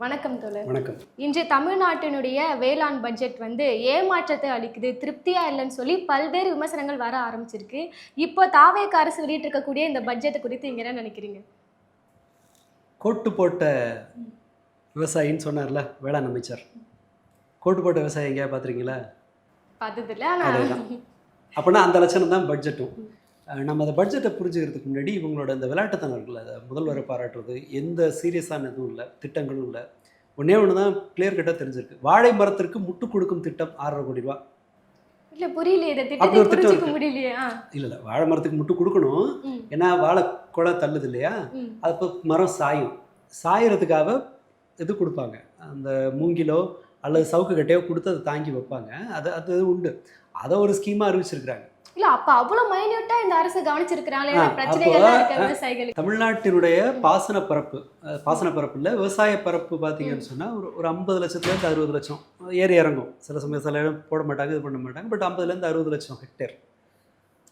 வணக்கம் தோழர். வணக்கம். இன்று தமிழ்நாட்டினுடைய வேளாண் பட்ஜெட் ஏமாற்றத்தை அளிக்குது, திருப்தியா இல்லைன்னு சொல்லி பல்வேறு விமர்சனங்கள் வர ஆரம்பிச்சிருக்கு. இப்போ தாவேக அரசு வெளியிட்டிருக்கக்கூடிய இந்த பட்ஜெட் குறித்து நீங்க என்ன நினைக்கிறீங்க? கோட்டு போட்ட விவசாயின்னு சொன்னார்ல வேளாண் அமைச்சர். கோட்டு போட்ட விவசாயி எங்கேயா பார்த்துருக்கீங்களா? பார்த்ததில்ல. அதேதான். அப்படின்னா அந்த லட்சணம் தான் பட்ஜெட்டும். நம்ம அந்த பட்ஜெட்டை புரிஞ்சுக்கிறதுக்கு முன்னாடி இவங்களோட இந்த விளையாட்டுத்தனம் இருக்குல்ல, அதை முதல்வரை பாராட்டுறது எந்த சீரியஸான எதுவும் இல்லை, திட்டங்களும் இல்லை. ஒன்றே ஒன்று தான் கிளியர் கட்டாக தெரிஞ்சிருக்கு. வாழை மரத்திற்கு முட்டு கொடுக்கும் திட்டம் 6.5 கோடி ரூபா. இல்ல புரியலையே, இந்த அப்படி திட்டத்தை ஒரு திட்டம் புரிஞ்சுக்க இருக்கு. முடியலையே. இல்லை வாழை மரத்துக்கு முட்டு கொடுக்கணும். ஏன்னா வாழை கொலை தள்ளுது இல்லையா, அது இப்போ மரம் சாயும். சாயறதுக்காக இது கொடுப்பாங்க, அந்த மூங்கிலோ அல்லது சவுக்கு கட்டையோ கொடுத்து அதை தாங்கி வைப்பாங்க. அது அது உண்டு. அதை ஒரு ஸ்கீமாக அறிவிச்சிருக்கிறாங்க. இல்ல அப்ப அவ்வளவு மைன்யூட்டா இந்த அரசு கவனிச்சிருக்காங்களே அப்போ பிரச்சனைகள்லாம் இருக்க விவசாயிகளுக்கு. தமிழ்நாட்டினுடைய பாசன பரப்பு இல்லை, விவசாய பரப்பு பார்த்தீங்கன்னு சொன்னால் ஒரு 50 லட்சத்துலேருந்து 60 லட்சம் ஏறி இறங்கும். சில சமயம் சில இடம் போட மாட்டாங்க, இது பண்ண மாட்டாங்க. பட் 50லேருந்து 60 லட்சம் ஹெக்டேர்.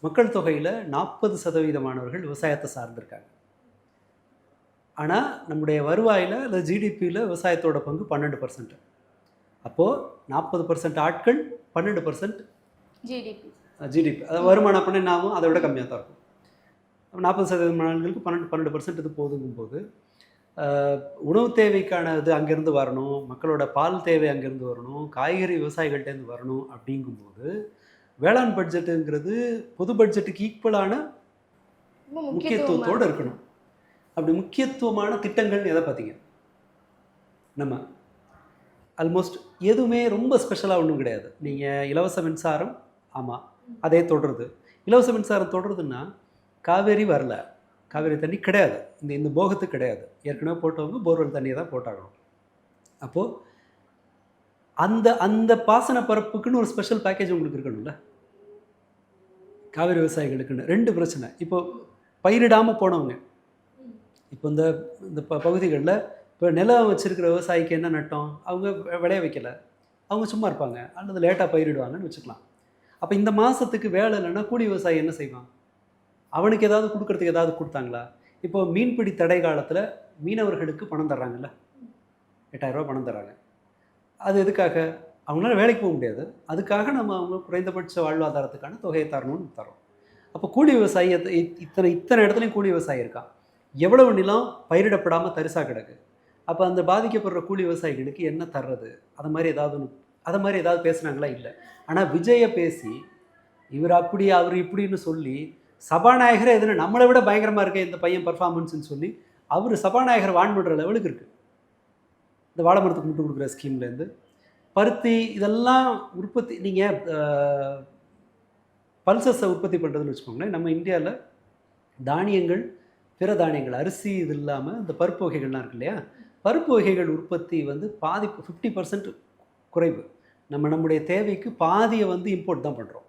மக்கள் தொகையில் 40% விவசாயத்தை சார்ந்திருக்காங்க. ஆனால் நம்முடைய வருவாயில் அல்லது ஜிடிபியில் விவசாயத்தோட பங்கு 12%. அப்போது 40% ஆட்கள், 12% ஜிடிபி. அதாவது வருமானம் அப்படின்னா என்ன ஆகும்? அதை விட கம்மியாக தான் இருக்கும். 40% மாணவர்களுக்கு 12% இது போதுங்கும்போது உணவு தேவைக்கான இது அங்கேருந்து வரணும், மக்களோட பால் தேவை அங்கேருந்து வரணும், காய்கறி விவசாயிகள்கிட்டேருந்து வரணும். அப்படிங்கும்போது வேளாண் பட்ஜெட்டுங்கிறது பொது பட்ஜெட்டுக்கு ஈக்குவலான முக்கியத்துவத்தோடு இருக்கணும். அப்படி முக்கியத்துவமான திட்டங்கள்னு எதை பார்த்தீங்க? நம்ம ஆல்மோஸ்ட் எதுவுமே ரொம்ப ஸ்பெஷலாக ஒன்றும் கிடையாது. நீங்கள் இலவச மின்சாரம், ஆமாம் அதே தொடருது. இலவச மின்சாரம் தொடருதுன்னா காவேரி வரல, காவேரி தண்ணி கிடையாது, இந்த போகத்துக்கு கிடையாது. ஏற்கனவே போட்டவங்க போர்வெல் தண்ணியை தான் போட்டாகணும். அப்போது அந்த பாசன பரப்புக்குன்னு ஒரு ஸ்பெஷல் பேக்கேஜ் உங்களுக்கு இருக்கணும்ல. காவேரி விவசாயிகளுக்குன்னு 2 பிரச்சனை. இப்போ பயிரிடாமல் போனவங்க, இப்போ இந்த பகுதிகளில் இப்போ நிலம் வச்சுருக்கிற விவசாயிக்கு என்ன நட்டம்? அவங்க விளைய வைக்கலை, அவங்க சும்மா இருப்பாங்க அல்லது லேட்டாக பயிரிடுவாங்கன்னு வச்சுக்கலாம். அப்போ இந்த மாதத்துக்கு வேலை இல்லைன்னா கூலி விவசாயி என்ன செய்வான்? அவனுக்கு ஏதாவது கொடுக்கறதுக்கு ஏதாவது கொடுத்தாங்களா? இப்போ மீன்பிடி தடை காலத்தில் மீனவர்களுக்கு பணம் தர்றாங்கல்ல, 8000 ரூபா பணம் தர்றாங்க. அது எதுக்காக? அவங்களால வேலைக்கு போக முடியாது, அதுக்காக நம்ம அவங்க குறைந்தபட்ச வாழ்வாதாரத்துக்கான தொகையை தரணும்னு தரோம். அப்போ கூலி விவசாயி இத்தனை இடத்துலையும் கூலி விவசாயி இருக்கான். எவ்வளவு நிலம் பயிரிடப்படாமல் தரிசாக கிடக்கு. அப்போ அந்த பாதிக்கப்படுற கூலி விவசாயிகளுக்கு என்ன தர்றது? அதை மாதிரி ஏதாவது பேசுனாங்களா? இல்லை. ஆனால் விஜயை பேசி இவர் அப்படி அவர் இப்படின்னு சொல்லி சபாநாயகரே எதுனா நம்மளை விட பயங்கரமாக இருக்க இந்த பையன் பர்ஃபார்மன்ஸ்ன்னு சொல்லி அவர் சபாநாயகர் வான் பண்ணுற லெவலுக்கு இருக்குது. இந்த வாழை மரத்துக்கு முட்டு கொடுக்குற ஸ்கீம்லேருந்து பருத்தி இதெல்லாம் உற்பத்தி, நீங்கள் பல்சஸை உற்பத்தி பண்ணுறதுன்னு வச்சுக்கோங்களேன். நம்ம இந்தியாவில் தானியங்கள், பிற தானியங்கள், அரிசி இது இல்லாமல் இந்த பருப்பு வகைகள்லாம் இருக்கு இல்லையா, பருப்பு வகைகள் உற்பத்தி பாதி 50% குறைவு. நம்முடைய தேவைக்கு பாதியை இம்போர்ட் தான் பண்ணுறோம்.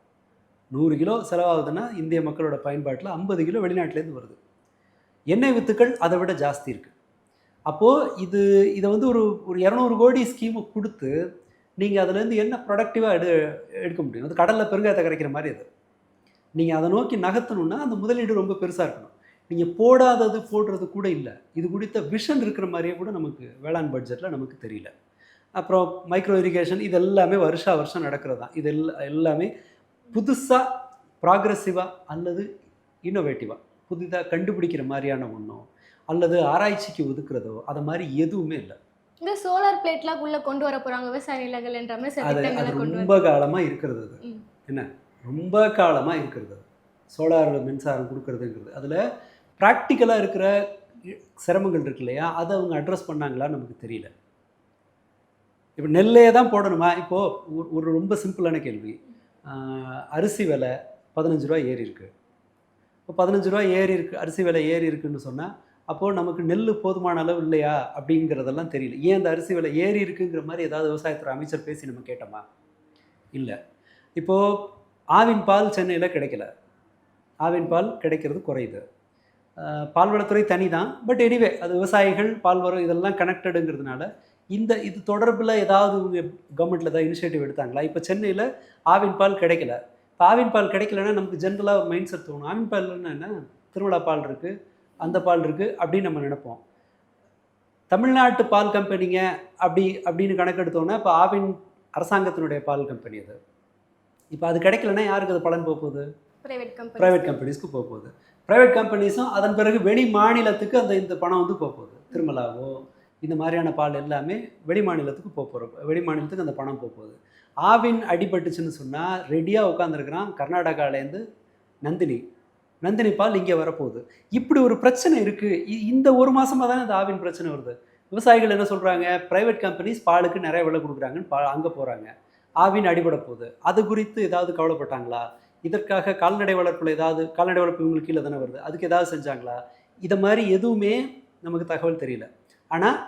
100 கிலோ செலவாகுதுன்னா இந்திய மக்களோட பயன்பாட்டில் 50 கிலோ வெளிநாட்டிலேருந்து வருது. எண்ணெய் வித்துக்கள் அதை விட ஜாஸ்தி இருக்குது. அப்போது இதை ஒரு 200 கோடி ஸ்கீமை கொடுத்து நீங்கள் அதுலேருந்து என்ன ப்ரொடக்டிவாக எடுக்க முடியும்? அது கடலில் பெருங்காயத்தை கரைக்கிற மாதிரி. அது நீங்கள் அதை நோக்கி நகர்த்தணுன்னா அந்த முதலீடு ரொம்ப பெருசாக இருக்கணும். நீங்கள் போடாதது போடுறது கூட இல்லை. இது குறித்த விஷன் இருக்கிற மாதிரியே கூட நமக்கு வேளாண் பட்ஜெட்டில் நமக்கு தெரியல. அப்புறம் மைக்ரோ இரிகேஷன், இது எல்லாமே வருஷம் நடக்கிறது தான். இது எல்லாமே புதுசாக ப்ராக்ரெசிவாக அல்லது இன்னோவேட்டிவாக புதிதாக கண்டுபிடிக்கிற மாதிரியான ஒன்றோ அல்லது ஆராய்ச்சிக்கு ஒதுக்குறதோ அதை மாதிரி எதுவுமே இல்லை. இந்த சோலார் பிளேட்லாம் உள்ள கொண்டு வர போகிறாங்க விவசாய நிலங்கள் என்ற மாதிரி அது ரொம்ப காலமாக இருக்கிறது. அது என்ன ரொம்ப காலமாக இருக்கிறது. சோலார் மின்சாரம் கொடுக்கறதுங்கிறது அதில் ப்ராக்டிக்கலாக இருக்கிற சிரமங்கள் இருக்கு இல்லையா, அதை அவங்க அட்ரஸ் பண்ணாங்களான்னு நமக்கு தெரியல. இப்போ நெல்லே தான் போடணுமா? இப்போது ஒரு ரொம்ப சிம்பிளான கேள்வி. அரிசி விலை 15 ரூபா ஏறி இருக்குது. இப்போ 15 ரூபா ஏறி இருக்குது, அரிசி விலை ஏறி இருக்குதுன்னு சொன்னால் அப்போது நமக்கு நெல் போதுமான அளவு இல்லையா அப்படிங்கிறதெல்லாம் தெரியல. ஏன் அந்த அரிசி விலை ஏறி இருக்குங்கிற மாதிரி ஏதாவது விவசாயத்துறை அமைச்சர் பேசி நம்ம கேட்டோமா? இல்லை. இப்போது ஆவின் பால் சென்னையில் கிடைக்கல, ஆவின் பால் கிடைக்கிறது குறையுது. பால்வளத்துறை தனி தான், பட் எனிவே அது விவசாயிகள் பால்வரம் இதெல்லாம் கனெக்டடுங்கிறதுனால இது தொடர்பில் ஏதாவது கவர்மெண்ட்டில் ஏதாவது இனிஷியேட்டிவ் எடுத்தாங்களா? இப்போ சென்னையில் ஆவின் பால் கிடைக்கல. இப்போ ஆவின் பால் கிடைக்கலன்னா நமக்கு ஜென்ரலாக மைண்ட் செட் தோணும், ஆவின் பால்னா என்ன, திருவிழா பால் இருக்குது, அந்த பால் இருக்குது அப்படின்னு நம்ம நினைப்போம். தமிழ்நாட்டு பால் கம்பெனிங்க அப்படின்னு கணக்கெடுத்தோன்னா இப்போ ஆவின் அரசாங்கத்தினுடைய பால் கம்பெனி அது. இப்போ அது கிடைக்கலன்னா யாருக்கு அது பலன் போக போகுது? ப்ரைவேட் கம்பெனிஸ்க்கு போக போகுது. ப்ரைவேட் கம்பெனிஸும் அதன் பிறகு வெளி மாநிலத்துக்கு இந்த பணம் வந்து போக போகுது. திருமலாவோ இந்த மாதிரியான பால் எல்லாமே வெளி மாநிலத்துக்கு போக போகிறோம். வெளி மாநிலத்துக்கு அந்த பணம் போக போகுது. ஆவின் அடிபட்டுச்சுன்னு சொன்னால் ரெடியாக உட்காந்துருக்கிறான் கர்நாடகாலேருந்து நந்தினி பால் இங்கே வரப்போகுது. இப்படி ஒரு பிரச்சனை இருக்குது. இந்த ஒரு மாதமாக தானே இந்த ஆவின் பிரச்சனை வருது. விவசாயிகள் என்ன சொல்கிறாங்க? ப்ரைவேட் கம்பெனிஸ் பாலுக்கு நிறைய விலை கொடுக்குறாங்கன்னு அங்கே போகிறாங்க. ஆவின் அடிபட போகுது. அது குறித்து ஏதாவது கவலைப்பட்டாங்களா? இதற்காக கால்நடை வளர்ப்பில் கால்நடை வளர்ப்பு இவங்களுக்கு கீழே தானே வருது, அதுக்கு ஏதாவது செஞ்சாங்களா? இதை மாதிரி எதுவுமே நமக்கு தகவல் தெரியல. ஆனால்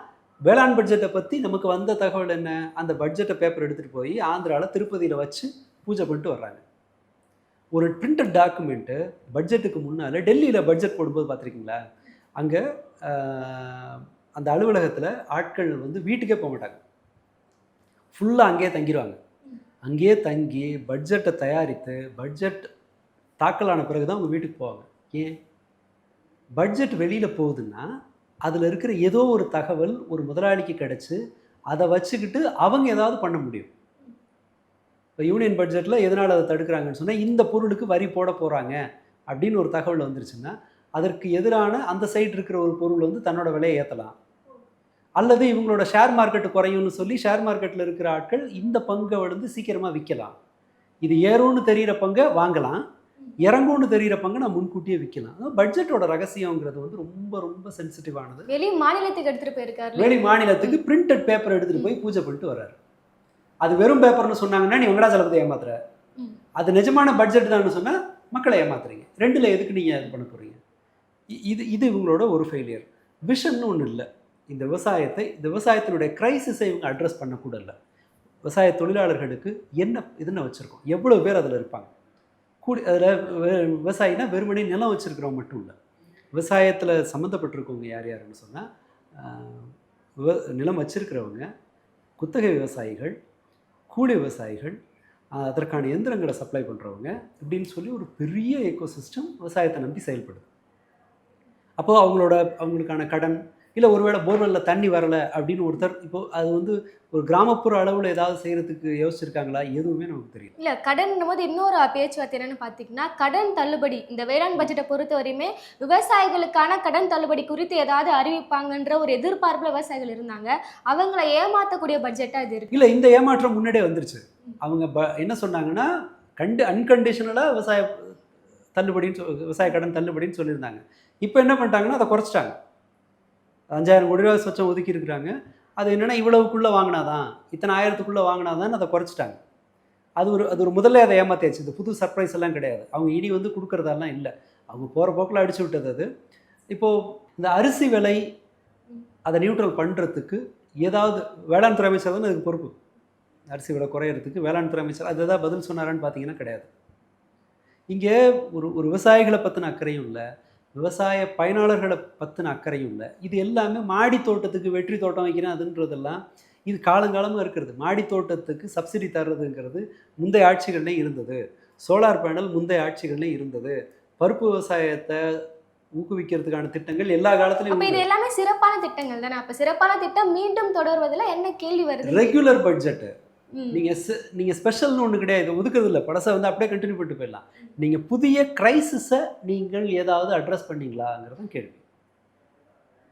வேளாண் பட்ஜெட்டை பற்றி நமக்கு வந்த தகவல் என்ன? அந்த பட்ஜெட்டை பேப்பர் எடுத்துகிட்டு போய் ஆந்திராவில் திருப்பதியில் வச்சு பூஜை பண்ணிட்டு வர்றாங்க. ஒரு பிரிண்டட் டாக்குமெண்ட்டு பட்ஜெட்டுக்கு முன்னால் டெல்லியில் பட்ஜெட் போடும்போது பார்த்துருக்கீங்களா? அங்கே அந்த அலுவலகத்தில் ஆட்கள் வந்து வீட்டுக்கே போக மாட்டாங்க, ஃபுல்லாக அங்கேயே தங்கிடுவாங்க. அங்கேயே தங்கி பட்ஜெட்டை தயாரித்து பட்ஜெட் தாக்கலான பிறகு தான் அவங்க வீட்டுக்கு போவாங்க. ஏன்? பட்ஜெட் வெளியில் போகுதுன்னா அதில் இருக்கிற ஏதோ ஒரு தகவல் ஒரு முதலாளிக்கு கிடச்சி அதை வச்சுக்கிட்டு அவங்க ஏதாவது பண்ண முடியும். இப்போ யூனியன் பட்ஜெட்டில் எதனால் அதை தடுக்கிறாங்கன்னு சொன்னால் இந்த பொருளுக்கு வரி போட போகிறாங்க அப்படின்னு ஒரு தகவல் வந்துருச்சுன்னா அதற்கு எதிரான அந்த சைடு இருக்கிற ஒரு பொருள் வந்து தன்னோட விலையை ஏற்றலாம். அல்லது இவங்களோட ஷேர் மார்க்கெட்டு குறையும்னு சொல்லி ஷேர் மார்க்கெட்டில் இருக்கிற ஆட்கள் இந்த பங்கை வந்து சீக்கிரமாக விற்கலாம். இது ஏறும்னு தெரிகிற பங்கை வாங்கலாம், இறங்கும்னு தெரிகிற பங்கை நான் முன்கூட்டியே விற்கலாம். பட்ஜெட்டோட ரகசியங்கிறது வந்து ரொம்ப ரொம்ப சென்சிட்டிவானது. வெளி மாநிலத்துக்கு எடுத்துகிட்டு போயிருக்காரு. வெளி மாநிலத்துக்கு பிரிண்டட் பேப்பர் எடுத்துகிட்டு போய் பூஜை பண்ணிட்டு வர்றாரு. அது வெறும் பேப்பர்னு சொன்னாங்கன்னா நீ வெங்கடாச்சலபதி ஏமாத்துற, அது நிஜமான பட்ஜெட் தான் சொன்னால் மக்களை ஏமாத்துறீங்க. ரெண்டில் எதுக்கு நீங்கள் இது பண்ண போகிறீங்க? இது இவங்களோட ஒரு ஃபெயிலியர். விஷன்னு ஒன்று இல்லை. இந்த விவசாயத்தினுடைய கிரைசிஸை இவங்க அட்ரஸ் பண்ணக்கூட இல்லை. விவசாய தொழிலாளர்களுக்கு இதுன்னு வச்சுருக்கோம், எவ்வளோ பேர் அதில் இருப்பாங்க. அதில் விவசாயினா வெறுமனே நிலம் வச்சுருக்கிறவங்க மட்டும் இல்லை, விவசாயத்தில் சம்மந்தப்பட்டிருக்கவங்க யாருன்னு சொன்னால் நிலம் வச்சுருக்கிறவங்க, குத்தகை விவசாயிகள், கூலி விவசாயிகள், அதற்கான எந்திரங்களை சப்ளை பண்ணுறவங்க, இப்படின்னு சொல்லி ஒரு பெரிய எக்கோசிஸ்டம் விவசாயத்தை நம்பி செயல்படுது. அப்போது அவங்களுக்கான கடன், இல்லை ஒருவேளை போர்வெல்லில் தண்ணி வரலை அப்படின்னு ஒருத்தர், இப்போது அது வந்து ஒரு கிராமப்புற அளவில் ஏதாவது செய்கிறதுக்கு யோசிச்சிருக்காங்களா? எதுவுமே நமக்கு தெரியும். இல்லை, கடன் போது இன்னொரு பேச்சுவார்த்தை என்னென்னு பார்த்தீங்கன்னா கடன் தள்ளுபடி. இந்த வேளாண் பட்ஜெட்டை பொறுத்த வரையுமே விவசாயிகளுக்கான கடன் தள்ளுபடி குறித்து ஏதாவது அறிவிப்பாங்கன்ற ஒரு எதிர்பார்ப்பில் விவசாயிகள் இருந்தாங்க. அவங்கள ஏமாற்றக்கூடிய பட்ஜெட்டாக இது இருக்குது. இல்லை, இந்த ஏமாற்றம் முன்னாடியே வந்துருச்சு. அவங்க என்ன சொன்னாங்கன்னா அன்கண்டிஷனலாக விவசாய கடன் தள்ளுபடின்னு சொல்லியிருந்தாங்க. இப்போ என்ன பண்ணிட்டாங்கன்னா அதை குறைச்சிட்டாங்க. 5000 கோடி ரூபா சொச்சம் ஒதுக்கி இருக்கிறாங்க. அது என்னென்னா இவ்வளவுக்குள்ளே வாங்கினாதான், இத்தனை ஆயிரத்துக்குள்ளே வாங்கினாதான் அதை குறைச்சிட்டாங்க. அது ஒரு முதல்ல அதை ஏமாத்தியாச்சு. இது புது சர்ப்ரைஸ் எல்லாம் கிடையாது. அவங்க இனி வந்து கொடுக்குறதெல்லாம் இல்லை, அவங்க போகிற போக்கில் அடிச்சு விட்டது அது. இப்போது இந்த அரிசி விலை அதை நியூட்ரல் பண்ணுறதுக்கு ஏதாவது வேளாண் துறை அமைச்சர் தானே அதுக்கு பொறுப்பு. அரிசி விலை குறையிறதுக்கு வேளாண் துறை அமைச்சர் அது ஏதாவது பதில் சொன்னாரான்னு பார்த்தீங்கன்னா கிடையாது. இங்கே ஒரு விவசாயிகளை பற்றின அக்கறையும் இல்லை, விவசாய பயனாளர்களை பற்றின அக்கறையும் இல்லை. இது எல்லாமே மாடி தோட்டத்துக்கு வெற்றி தோட்டம் வைக்கிறேன் அதுன்றதெல்லாம் இது காலங்காலமாக இருக்கிறது. மாடி தோட்டத்துக்கு சப்சிடி தர்றதுங்கிறது முந்தைய ஆட்சிகள்லேயும் இருந்தது, சோலார் பேனல் முந்தைய ஆட்சிகள்லேயும் இருந்தது, பருப்பு விவசாயத்தை ஊக்குவிக்கிறதுக்கான திட்டங்கள் எல்லா காலத்துலையும். இது எல்லாமே சிறப்பான திட்டங்கள் தானே. அப்போ சிறப்பான திட்டம் மீண்டும் தொடர்வதில் என்ன கேள்வி வருது? ரெகுலர் பட்ஜெட்டு நீங்கள் ஸ்பெஷல்னு ஒன்று கிடையாது, ஒதுக்குறது இல்லை. படசை வந்து அப்படியே கண்டினியூ பண்ணிட்டு போயிடலாம். நீங்கள் புதிய கிரைசிஸை நீங்கள் ஏதாவது அட்ரஸ் பண்ணிங்களாங்கிறதான் கேள்வி.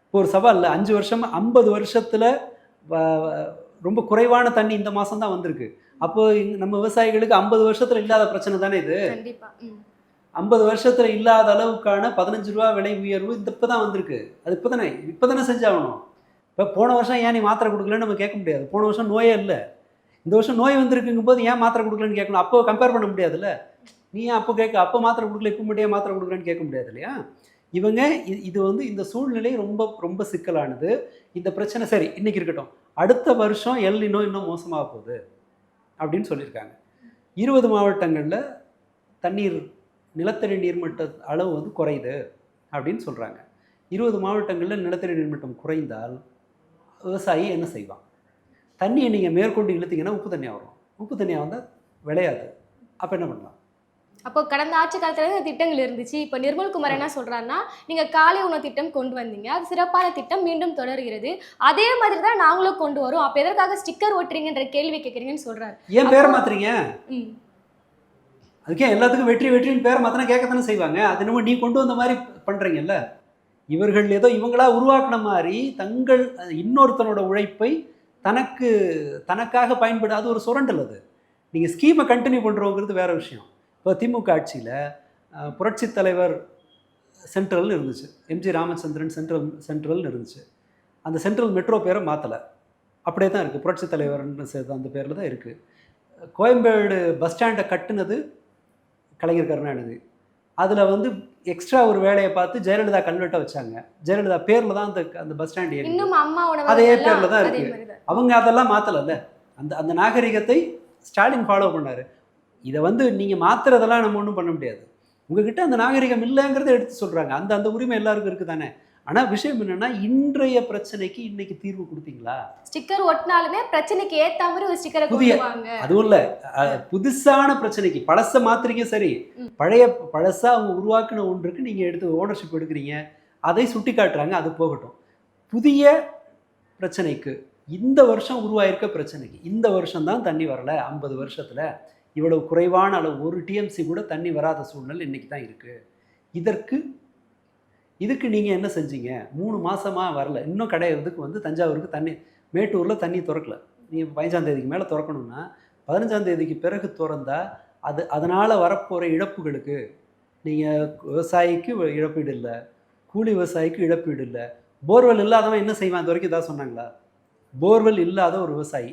இப்போ ஒரு சவால் இல்லை, 5 வருஷம் 50 வருஷத்தில் ரொம்ப குறைவான தண்ணி இந்த மாதம் தான் வந்திருக்கு. அப்போ நம்ம விவசாயிகளுக்கு 50 வருஷத்தில் இல்லாத பிரச்சனை தானே இது. 50 வருஷத்தில் இல்லாத அளவுக்கான 15 ரூபா விலை உயர்வு இப்போ தான் வந்திருக்கு. அது இப்போ தானே செஞ்சாகணும். இப்போ போன வருஷம் ஏன் நீ மாத்திரை கொடுக்கலன்னு நம்ம கேட்க முடியாது. போன வருஷம் நோயே இல்லை, இந்த வருஷம் நோய் வந்திருக்குங்கும் போது ஏன் மாத்திரை கொடுக்கலன்னு கேட்கணும். அப்போ கம்பேர் பண்ண முடியாதுல்ல. நீ ஏன் அப்போ மாத்திரை கொடுக்கல, இப்போ மட்டும் ஏன் மாத்திரை கொடுக்குறேன்னு கேட்க முடியாது இல்லையா. இது வந்து இந்த சூழ்நிலை ரொம்ப ரொம்ப சிக்கலானது. இந்த பிரச்சனை சரி இன்னைக்கு இருக்கட்டும், அடுத்த வருஷம் எல்னினோ இன்னும் மோசமாக போகுது அப்படின்னு சொல்லியிருக்காங்க. 20 மாவட்டங்களில் நிலத்தடி நீர்மட்ட அளவு வந்து குறையுது அப்படின்னு சொல்கிறாங்க. 20 மாவட்டங்களில் நிலத்தடி நீர்மட்டம் குறைந்தால் விவசாயி என்ன செய்வான்? தண்ணியை நீங்கள் மேற்கொண்டு இழுத்தீங்கன்னா உப்பு தண்ணியாக வரும். உப்பு தண்ணியாக வந்தால் விளையாது. அப்போ என்ன பண்ணலாம்? அப்போ கடந்த ஆட்சி காலத்துல இந்த திட்டங்கள் இருந்துச்சு. இப்போ நிர்மல்குமார் என்ன சொல்றாருன்னா, நீங்க காலை உணவு திட்டம் கொண்டு வந்தீங்க. அது சிறப்பான திட்டம் மீண்டும் தொடர்கிறது. அதே மாதிரி தான் நாங்களும் கொண்டு வரோம். அப்ப எதற்காக ஸ்டிக்கர் ஒட்டுறீங்கன்ற கேள்வி கேட்குறீங்கன்னு சொல்றாரு. ஏன் பேரை மாத்துறீங்க? ம். அதுக்கே எல்லாத்துக்கும் வெற்றி வெற்றின்னு பேரை மாத்தினா கேட்கத்தானே செய்வாங்க. அது என்னமோ நீ கொண்டு வந்த மாதிரி பண்றீங்கல்ல. இவர்கள் ஏதோ இவங்களா உருவாக்குன மாதிரி தங்கள் இன்னொருத்தனோட உழைப்பை தனக்காக பயன்படாத ஒரு சுரண்டல் அது. நீங்க ஸ்கீமை கண்டினியூ பண்றோங்கிறது வேற விஷயம். இப்போ திமுக ஆட்சியில் புரட்சி தலைவர் சென்ட்ரல்னு இருந்துச்சு, எம்ஜி ராமச்சந்திரன் சென்ட்ரல்னு இருந்துச்சு. அந்த சென்ட்ரல் மெட்ரோ பேரை மாற்றலை, அப்படியே தான் இருக்குது, புரட்சி தலைவர்னு சேர்த்து அந்த பேரில் தான் இருக்குது. கோயம்பேடு பஸ் ஸ்டாண்டை கட்டுனது கலைஞர் கருணாநிதி. அதில் வந்து எக்ஸ்ட்ரா ஒரு வேலையை பார்த்து ஜெயலலிதா கல்வெட்டை வச்சாங்க. ஜெயலலிதா பேரில் தான் அந்த பஸ் ஸ்டாண்ட் இன்னும் அம்மாவோட அதே பேரில் தான் இருக்குது. அவங்க அதெல்லாம் மாற்றலைல்ல. அந்த நாகரிகத்தை ஸ்டாலின் ஃபாலோ பண்ணார். இதை வந்து நீங்கள் மாற்றுறதெல்லாம் நம்ம ஒன்றும் பண்ண முடியாது. உங்ககிட்ட அந்த நாகரிகம் இல்லைங்கிறத எடுத்து சொல்கிறாங்க. அந்த உரிமை எல்லாருக்கும் இருக்குது தானே. ஆனால் விஷயம் என்னென்னா, இன்றைய பிரச்சனைக்கு இன்னைக்கு தீர்வு கொடுத்தீங்களா? ஸ்டிக்கர் ஒட்டினாலுமே பிரச்சனைக்கு ஏற்ற மாதிரி ஒரு ஸ்டிக்கரை புதிய கொண்டுவாங்க. அதுவும் இல்லை, புதுசான பிரச்சனைக்கு பழசை மாத்துறீங்க சரி, பழசா அவங்க உருவாக்குன ஒன்றுக்கு நீங்கள் எடுத்து ஓனர்ஷிப் எடுக்கிறீங்க, அதை சுட்டி காட்டுறாங்க, அது போகட்டும். புதிய பிரச்சனைக்கு, இந்த வருஷம் உருவாயிருக்க பிரச்சனைக்கு, இந்த வருஷம் தான் தண்ணி வரலை, 50 வருஷத்தில் இவ்வளவு குறைவான அளவு 1 டிஎம்சி கூட தண்ணி வராத சூழ்நிலை இன்னைக்கு தான் இருக்குது. இதுக்கு நீங்கள் என்ன செஞ்சீங்க? 3 மாதமாக வரல. இன்னும் கிடையாதுக்கு வந்து தஞ்சாவூருக்கு தண்ணி, மேட்டூரில் தண்ணி திறக்கல. நீங்கள் 15ஆம் தேதிக்கு மேலே திறக்கணும்னா 15ஆம் தேதிக்கு பிறகு திறந்தா அதனால் வரப்போகிற இழப்புகளுக்கு நீங்கள் விவசாயிக்கு இழப்பீடு இல்லை, கூலி விவசாயிக்கு இழப்பீடு இல்லை. போர்வெல் இல்லாதவன் என்ன செய்வான்? இது வரைக்கும் தான் சொன்னாங்களா? போர்வெல் இல்லாத ஒரு விவசாயி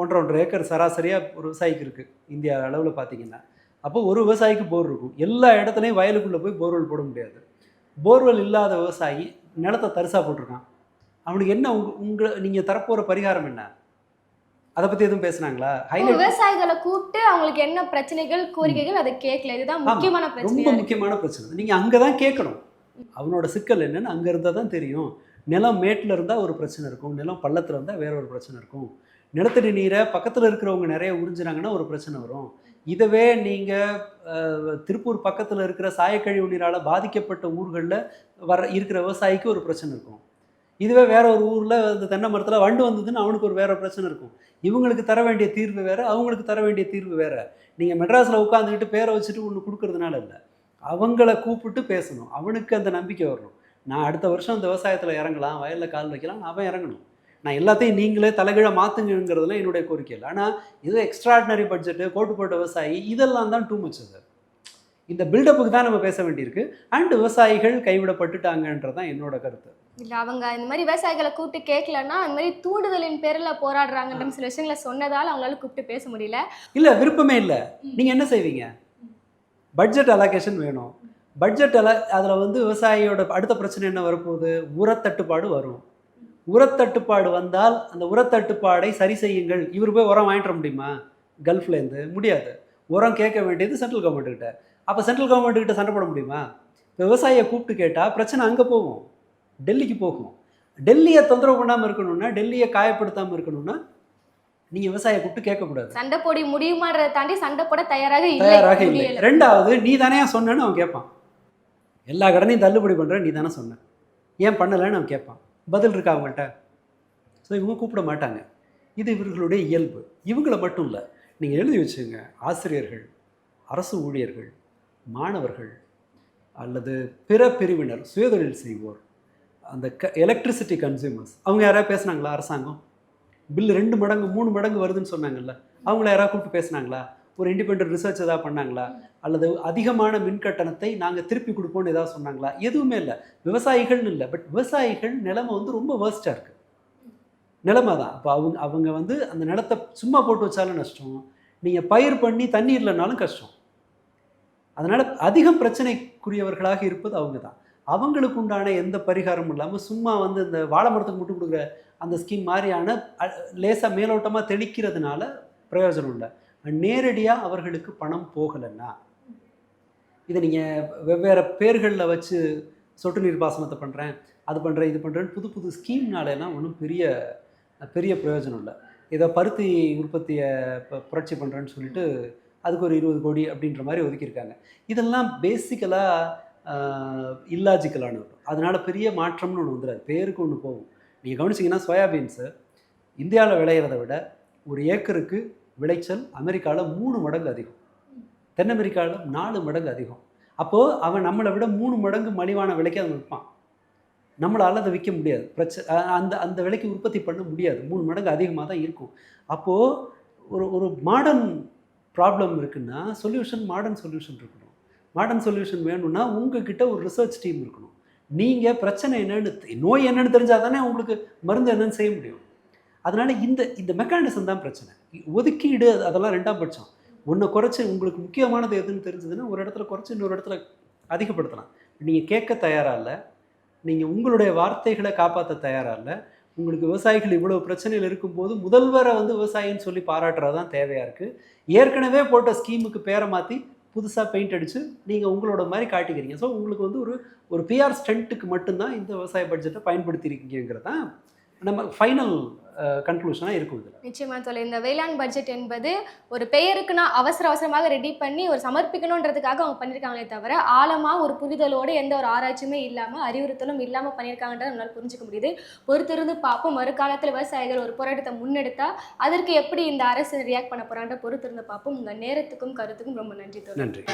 1.5 ஏக்கர் சராசரியாக ஒரு விவசாயிக்கு இருக்குது இந்தியா அளவில் பார்த்தீங்கன்னா. அப்போ ஒரு விவசாயிக்கு போர் இருக்கும். எல்லா இடத்துலையும் வயலுக்குள்ளே போய் போர்வெல் போட முடியாது. போர்வெல் இல்லாத விவசாயி நிலத்தை தரிசாக போட்டிருக்கான். அவனுக்கு என்ன நீங்கள் தரப்போகிற பரிகாரம் என்ன? அதை பற்றி எதுவும் பேசுனாங்களா? விவசாயிகளை கூப்பிட்டு அவங்களுக்கு என்ன பிரச்சனைகள் கோரிக்கைகள் அதை கேட்கல. இதுதான் முக்கியமான பிரச்சனை, ரொம்ப முக்கியமான பிரச்சனை. நீங்கள் அங்கே தான் கேட்கணும். அவனோட சிக்கல் என்னன்னு அங்கே இருந்தால் தான் தெரியும். நிலம் மேட்டில் இருந்தால் ஒரு பிரச்சனை இருக்கும், நிலம் பள்ளத்தில் இருந்தால் வேற ஒரு பிரச்சனை இருக்கும். நிலத்தடி நீரை பக்கத்தில் இருக்கிறவங்க நிறைய உறிஞ்சினாங்கன்னா ஒரு பிரச்சனை வரும். இதவே நீங்கள் திருப்பூர் பக்கத்தில் இருக்கிற சாயக்கழிவு நீரால் பாதிக்கப்பட்ட ஊர்களில் இருக்கிற விவசாயிக்கு ஒரு பிரச்சனை இருக்கும். இதுவே வேற ஒரு ஊரில் அந்த தென்னை மரத்தில் வண்டு வந்ததுன்னு அவனுக்கு ஒரு வேற பிரச்சனை இருக்கும். இவங்களுக்கு தர வேண்டிய தீர்வு வேறு, அவங்களுக்கு தர வேண்டிய தீர்வு வேறு. நீங்கள் மெட்ராஸில் உட்காந்துக்கிட்டு பேரை வச்சுட்டு ஒன்று கொடுக்கறதுனால இல்லை, அவங்கள கூப்பிட்டு பேசணும். அவனுக்கு அந்த நம்பிக்கை வரணும். நான் அடுத்த வருஷம் இந்த விவசாயத்தில் இறங்கலாம், வயலில் கால் வைக்கலாம், அவன் இறங்கணும். நான் எல்லாத்தையும் நீங்களே தலைகீழ மாற்றுங்கிறதுலாம் என்னுடைய கோரிக்கை இல்லை. ஆனால் இது எக்ஸ்ட்ராடினரி பட்ஜெட்டு, கோட்டு போட்ட விவசாயி, இதெல்லாம் தான் டூ மச். அது இந்த பில்டப்புக்கு தான் நம்ம பேச வேண்டியிருக்கு. அண்ட் விவசாயிகள் கைவிடப்பட்டுட்டாங்கன்றதான் என்னோட கருத்து. இல்லை, அவங்க இந்த மாதிரி விவசாயிகளை கூப்பிட்டு கேட்கலன்னா அந்த மாதிரி தூண்டுதலின் பேரில் போராடுறாங்கன்ற சில விஷயங்களை சொன்னதால் அவங்களால கூப்பிட்டு பேச முடியல. இல்லை, விருப்பமே இல்லை. நீங்கள் என்ன செய்வீங்க? பட்ஜெட் அலோகேஷன் வேணும். பட்ஜெட் அதில் வந்து விவசாயியோட அடுத்த பிரச்சனை என்ன வரப்போகுது? உரத்தட்டுப்பாடு வரும். உரத்தட்டுப்பாடு வந்தால் அந்த உரத்தட்டுப்பாடை சரி செய்யுங்கள். இவர் போய் உரம் வாங்கிட்டு வர முடியுமா கல்ஃப்லேருந்து? முடியாது. உரம் கேட்க வேண்டியது சென்ட்ரல் கவர்மெண்ட்டுக்கிட்ட. அப்போ சென்ட்ரல் கவர்மெண்ட்டுக்கிட்ட சண்டை போட முடியுமா? விவசாயியை கூப்பிட்டு கேட்டால் பிரச்சனை அங்கே போகும், டெல்லிக்கு போகும். டெல்லியை தொந்தரவு பண்ணாமல் இருக்கணும்னா, டெல்லியை காயப்படுத்தாமல் இருக்கணும்னா நீங்கள் விவசாயியை கூப்பிட்டு கேட்கக்கூடாது. சண்டை போட முடியுமான்றதை தாண்டி சண்டை போட தயாராக இல்லை. ரெண்டாவது, நீ தானே சொன்னேன்னு அவன் கேட்பான். எல்லா கடனையும் தள்ளுபடி பண்ணுற நீ தானே சொன்ன, ஏன் பண்ணலைன்னு அவன் கேட்பான். பதில் இருக்கா அவங்கள்ட்ட? ஸோ இவங்க கூப்பிட மாட்டாங்க. இது இவர்களுடைய இயல்பு. இவங்கள மட்டும் இல்லை, நீங்கள் எழுதி வச்சுங்க, ஆசிரியர்கள், அரசு ஊழியர்கள், மாணவர்கள் அல்லது பிற பிரிவினர், சுயதொழில் செய்வோர், அந்த எலக்ட்ரிசிட்டி கன்சியூமர்ஸ், அவங்க யாராவது பேசுனாங்களா? அரசாங்கம் பில்லு 2 மடங்கு 3 மடங்கு வருதுன்னு சொன்னாங்கல்ல, அவங்கள யாராவது கூப்பிட்டு பேசுனாங்களா? ஒரு இண்டிபெண்டன்ட் ரிசர்ச் ஏதாவது பண்ணாங்களா? அல்லது அதிகமான மின் கட்டணத்தை நாங்கள் திருப்பி கொடுப்போம்னு ஏதாவது சொன்னாங்களா? எதுவுமே இல்லை. விவசாயிகள்னு இல்லை, பட் விவசாயிகள் நிலைமை வந்து ரொம்ப வேர்ஸ்டாக இருக்குது. நிலைமை தான். அப்போ அவங்க வந்து அந்த நிலத்தை சும்மா போட்டு வச்சாலும் நஷ்டம், நீங்கள் பயிர் பண்ணி தண்ணி இல்லைனாலும் கஷ்டம். அதனால் அதிகம் பிரச்சனைக்குரியவர்களாக இருப்பது அவங்க தான். அவங்களுக்கு உண்டான எந்த பரிகாரமும் இல்லாமல் சும்மா வந்து இந்த வாழை மரத்துக்கு மட்டும் கொடுக்குற அந்த ஸ்கீம் மாதிரியான லேசாக மேலோட்டமாக தெளிக்கிறதுனால பிரயோஜனம் இல்லை. நேரடியாக அவர்களுக்கு பணம் போகலைன்னா, இதை நீங்கள் வெவ்வேறு பேர்களில் வச்சு சொட்டு நீர் பாசனத்தை பண்ணுறேன், அது பண்ணுறேன், இது பண்ணுறேன்னு புது புது ஸ்கீம்னாலெல்லாம் ஒன்றும் பெரிய பிரயோஜனம் இல்லை. இதை பருத்தி உற்பத்தியை புரட்சி பண்ணுறேன்னு சொல்லிட்டு அதுக்கு ஒரு 20 கோடி அப்படின்ற மாதிரி ஒதுக்கியிருக்காங்க. இதெல்லாம் பேசிக்கலாக இல்லாஜிக்கலான ஒன்று. அதனால பெரிய மாற்றம்னு ஒன்று வந்துடாது, பேருக்கு ஒன்று போகும். நீங்கள் கவனிச்சிங்கன்னா சோயாபீன்ஸு இந்தியாவில் விளையிறத விட ஒரு ஏக்கருக்கு விளைச்சல் அமெரிக்காவில் 3 மடங்கு அதிகம், தென் அமெரிக்காவில் 4 மடங்கு அதிகம். அப்போது அவன் நம்மளை விட 3 மடங்கு மலிவான விலைக்கு அவன் விற்பான். நம்மளால் அதை விற்க முடியாது, அந்த அந்த விலைக்கு உற்பத்தி பண்ண முடியாது, 3 மடங்கு அதிகமாக தான் இருக்கும். அப்போது ஒரு மாடர்ன் ப்ராப்ளம் இருக்குன்னா மாடர்ன் சொல்யூஷன் இருக்கணும். மாடர்ன் சொல்யூஷன் வேணும்னா உங்ககிட்ட ஒரு ரிசர்ச் டீம் இருக்கணும். நீங்கள் பிரச்சனை என்னன்னு, நோய் என்னன்னு தெரிஞ்சால் தானே உங்களுக்கு மருந்து என்னன்னு செய்ய முடியும். அதனால் இந்த மெக்கானிசம் தான் பிரச்சனை. ஒதுக்கீடு அதெல்லாம் 2ஆம் பட்சம். ஒன்றை குறைச்சி உங்களுக்கு முக்கியமானது எதுன்னு தெரிஞ்சதுன்னா ஒரு இடத்துல குறைச்சி இன்னொரு இடத்துல அதிகப்படுத்தலாம். நீங்கள் கேட்க தயாராக இல்லை, நீங்கள் உங்களுடைய வார்த்தைகளை காப்பாற்ற தயாராக இல்லை. உங்களுக்கு விவசாயிகள் இவ்வளோ பிரச்சனையில் இருக்கும்போது முதல்வரை விவசாயின்னு சொல்லி பாராட்டுறது தான் தேவையாக இருக்குது. ஏற்கனவே போட்ட ஸ்கீமுக்கு பேரை மாற்றி புதுசாக பெயிண்ட் அடித்து நீங்கள் உங்களோட மாதிரி காட்டிக்கிறீங்க. ஸோ உங்களுக்கு ஒரு பிஆர் ஸ்டண்ட்டுக்கு மட்டும்தான் இந்த விவசாய பட்ஜெட்டை பயன்படுத்தியிருக்கீங்கிறது தான் நம்ம ஃபைனல் கன்க்ளூஷனாக இருக்கும். இதில் நிச்சயமாக சொல்ல இந்த வேளாண் பட்ஜெட் என்பது ஒரு பெயருக்குன்னா அவசரமாக ரெடி பண்ணி ஒரு சமர்ப்பிக்கணுன்றதுக்காக அவங்க பண்ணியிருக்காங்களே தவிர ஆழமாக ஒரு புரிதலோடு எந்த ஒரு ஆராய்ச்சியுமே இல்லாமல் அறிவுறுத்தலும் இல்லாமல் பண்ணியிருக்காங்கன்றதை நம்மளால் புரிஞ்சுக்க முடியுது. பொறுத்திருந்து பார்ப்போம், மறுகாலத்தில் விவசாயிகள் ஒரு போராட்டத்தை முன்னெடுத்தால் அதற்கு எப்படி இந்த அரசு ரியாக்ட் பண்ண போகிறான்ற பொறுத்திருந்து பார்ப்போம். உங்கள் நேரத்துக்கும் கருத்துக்கும் ரொம்ப நன்றி. நன்றி.